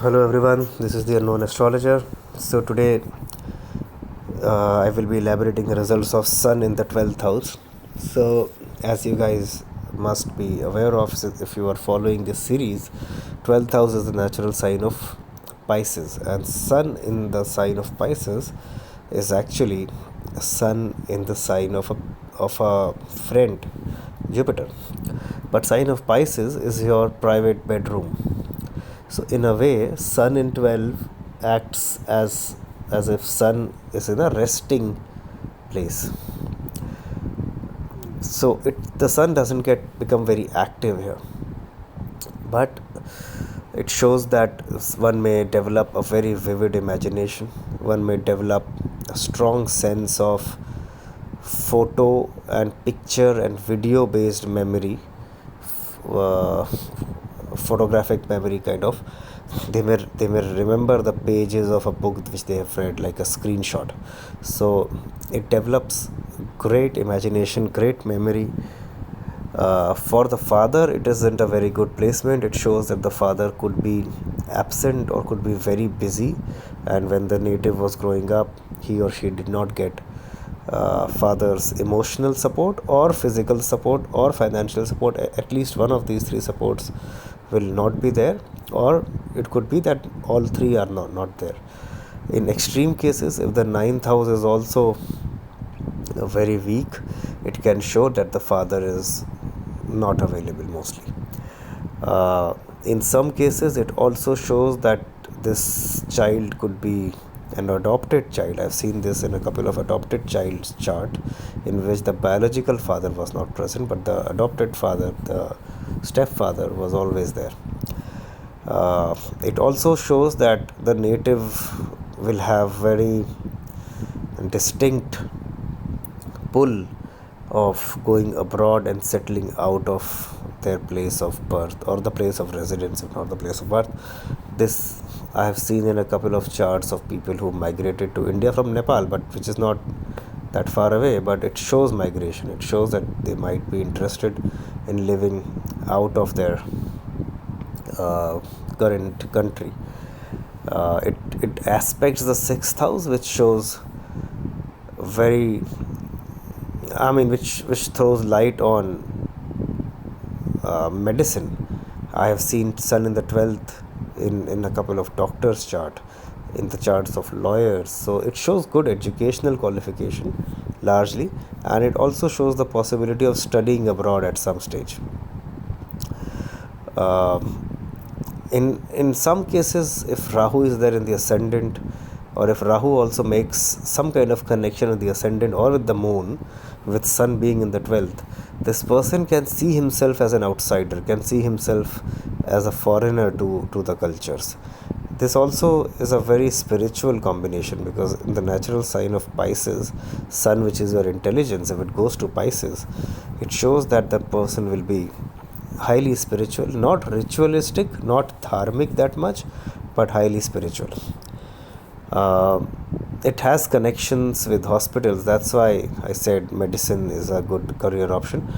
Hello everyone, this is the unknown astrologer. So today I will be elaborating the results of Sun in the 12th house. So, as you guys must be aware of, if you are following this series, 12th house is the natural sign of Pisces, and Sun in the sign of Pisces is actually Sun in the sign of a friend, Jupiter. But sign of Pisces is your private bedroom. So in a way, Sun in 12 acts as if Sun is in a resting place. So the Sun doesn't become very active here, but it shows that one may develop a very vivid imagination. One may develop a strong sense of photo and picture and video based memory, uh, photographic memory kind of. They may remember the pages of a book which they have read like a screenshot. So it develops great imagination, great memory. For the father, it isn't a very good placement. It shows that the father could be absent or could be very busy, and when the native was growing up, he or she did not get father's emotional support or physical support or financial support. At least one of these three supports will not be there, or it could be that all three are not there. In extreme cases, if the ninth house is also very weak, it can show that the father is not available mostly. In some cases, it also shows that this child could be an adopted child. I've seen this in a couple of adopted child's chart in which the biological father was not present, but the adopted father, the stepfather, was always there. It also shows that the native will have very distinct pull of going abroad and settling out of their place of birth or the place of residence, if not the place of birth. This I have seen in a couple of charts of people who migrated to India from Nepal, but which is not that far away, but it shows migration. It shows that they might be interested in living out of their current country. It aspects the sixth house, which shows very, which throws light on medicine. I have seen Sun in the 12th in a couple of doctors' chart, in the charts of lawyers. So it shows good educational qualification largely, and it also shows the possibility of studying abroad at some stage. In some cases, if Rahu is there in the ascendant, or if Rahu also makes some kind of connection with the ascendant or with the moon, with Sun being in the 12th, this person can see himself as an outsider, can see himself as a foreigner to the cultures. This also is a very spiritual combination, because in the natural sign of Pisces, Sun, which is your intelligence, if it goes to Pisces, it shows that the person will be highly spiritual, not ritualistic, not dharmic that much, but highly spiritual. It has connections with hospitals. That's why I said medicine is a good career option.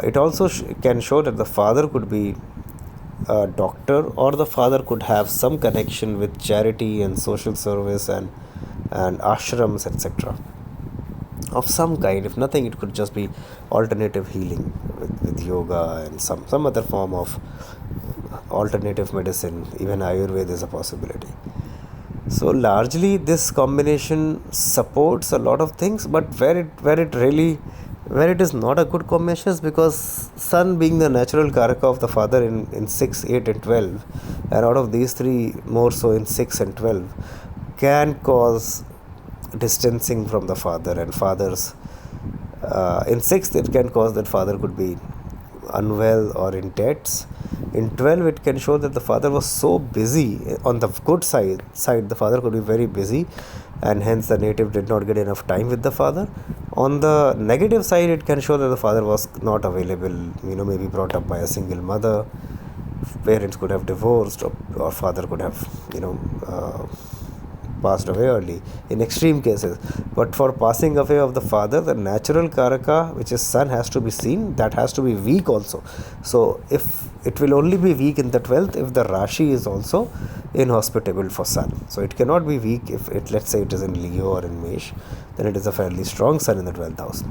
It also can show that the father could be a doctor, or the father could have some connection with charity and social service and ashrams, etc. of some kind. If nothing, it could just be alternative healing with yoga and some other form of alternative medicine. Even Ayurveda is a possibility. So largely this combination supports a lot of things, but where it is not a good combination is because Sun, being the natural karaka of the father in 6, 8 and 12, and out of these three more so in 6 and 12, can cause distancing from the father, and fathers in 6th it can cause that father could be unwell or in debts. In 12 it can show that the father was so busy. On the good side the father could be very busy, and hence the native did not get enough time with the father. On the negative side, it can show that the father was not available, maybe brought up by a single mother, parents could have divorced, or father could have passed away early in extreme cases. But for passing away of the father, the natural karaka, which is sun, has to be seen. That has to be weak also. So if it will only be weak in the 12th if the Rashi is also inhospitable for sun. So it cannot be weak if it, let's say it is in Leo or in Mesh, then it is a fairly strong sun in the 12th house.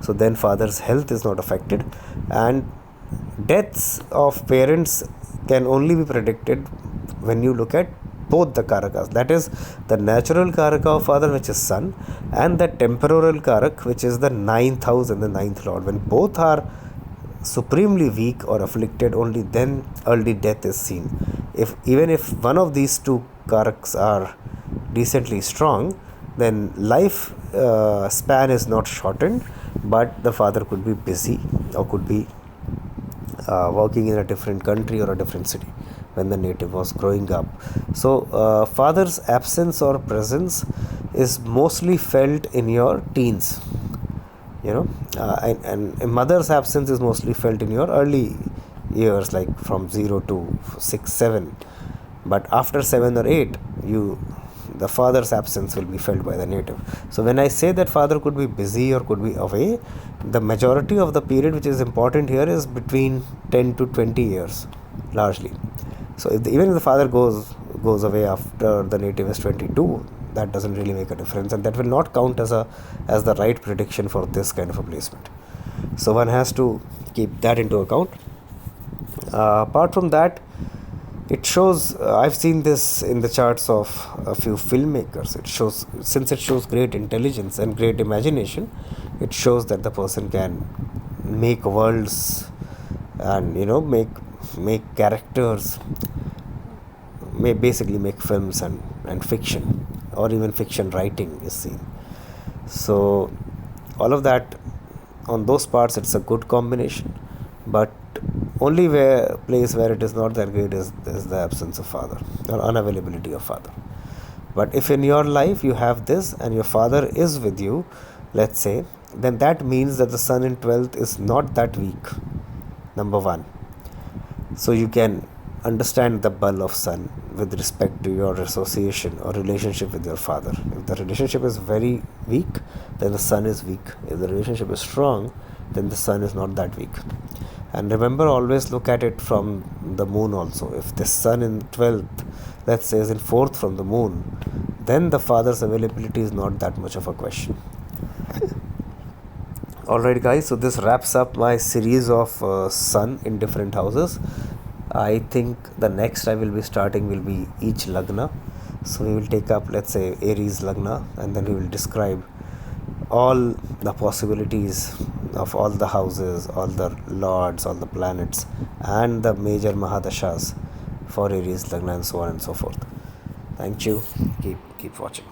So then father's health is not affected, and deaths of parents can only be predicted when you look at both the karakas, that is the natural karaka of father, which is sun, and the temporal karak, which is the 9th house and the 9th lord. When both are supremely weak or afflicted, only then early death is seen. If one of these two karaks are decently strong, then life span is not shortened, but the father could be busy or could be working in a different country or a different city when the native was growing up. So father's absence or presence is mostly felt in your teens, and a mother's absence is mostly felt in your early years, like from 0 to 6 7. But after 7 or 8, the father's absence will be felt by the native. So when I say that father could be busy or could be away, the majority of the period which is important here is between 10 to 20 years largely. So even if the father goes away after the native is 22, that doesn't really make a difference, and that will not count as the right prediction for this kind of a placement. So one has to keep that into account. Apart from that, it shows, I've seen this in the charts of a few filmmakers. Since it shows great intelligence and great imagination, it shows that the person can make worlds and make characters, basically make films and fiction, or even fiction writing is seen. So all of that, on those parts, it's a good combination. But only place where it is not that great is the absence of father or unavailability of father. But if in your life you have this and your father is with you, let's say, then that means that the sun in 12th is not that weak, number one. So you can understand the bull of sun with respect to your association or relationship with your father. If the relationship is very weak, then the sun is weak. If the relationship is strong, then the sun is not that weak. And remember, always look at it from the moon also. If the sun in 12th, let's say, is in 4th from the moon, then the father's availability is not that much of a question. Alright guys, so this wraps up my series of sun in different houses. I think the next I will be starting will be each lagna. So we will take up, let's say, Aries lagna, and then we will describe all the possibilities of all the houses, all the lords, all the planets, and the major mahadashas for Aries lagna, and so on and so forth. Thank you. Keep watching.